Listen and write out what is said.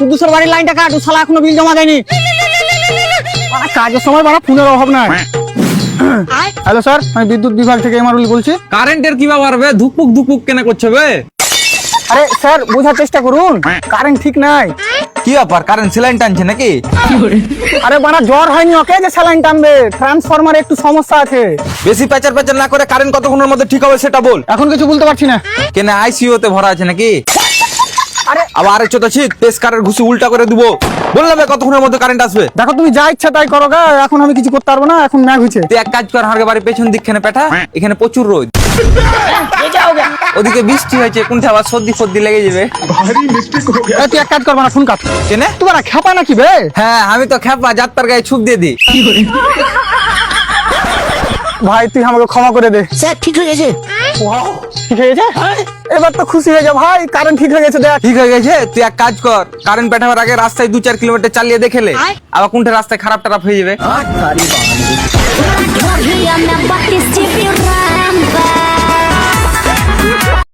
দুশোর বাড়ির লাইনটা কাট, ও শালা এখনো বিল জমা দেয়নি। কাজের সময় বাড়া ফোনের অভাব নাই। হ্যালো স্যার, আমি বিদ্যুৎ বিভাগ থেকে এমআরউল বলছি। কারেন্টের কি ব্যাপার বে? ধুকপুক ধুকপুক কেন করছে বে? আরে স্যার বোঝার চেষ্টা করুন, কারেন্ট ঠিক নাই। কি ব্যাপার, কারেন্ট স্যালাইন টানছে নাকি? আরে বানা জ্বর হয়নি ওকে যে স্যালাইন টানবে, ট্রান্সফরমারে একটু সমস্যা আছে। বেশি প্যাচার প্যাচার না করে কারেন্ট কতক্ষণের মধ্যে ঠিক হবে সেটা বল। এখন কিছু বলতে পারছি না। কেন আইসিইউ তে ভরা আছে নাকি? আরে আবার আরেক চোদা ছিট পেসকারের ঘুষি উল্টা করে দিব। বললাম কতক্ষণের মধ্যে কারেন্ট আসবে। দেখো তুমি যা ইচ্ছা তাই করো গা, এখন আমি কিছু করতে পারবো না, এখন ম্যাগ হয়েছে। তুই এক কাজ কর, হারগে বাড়ির পেছন দিকখানে পেঠা, এখানে প্রচুর রোদ। ওদিকে বৃষ্টি হয়েছে, কোনটা আবার সর্দি ফর্দি লেগে যাবে। এই তুই এক কাজ করবো না, ফোন কাট। কেনে? তোমার খেপা নাকি বে? হ্যাঁ আমি তো খেপা, যাত্রার গায়ে ছুপ দিয়ে দিই। ভাই তুই আমাকে ক্ষমা করে দে। স্যার ঠিক হয়ে গেছে। ঠিক হয়ে গেছে? এবার তো খুশি হয়ে যা ভাই, কারেন্ট ঠিক হয়ে গেছে দেখ। ঠিক হয়ে গেছে? তুই এক কাজ কর, কারেন্ট পেটাবার আগে রাস্তায় 2-4 কিলোমিটার চালিয়ে দেখেলে, আবার কোনটা রাস্তায় খারাপ টারাপ হয়ে যাবে। Gloria, me abates,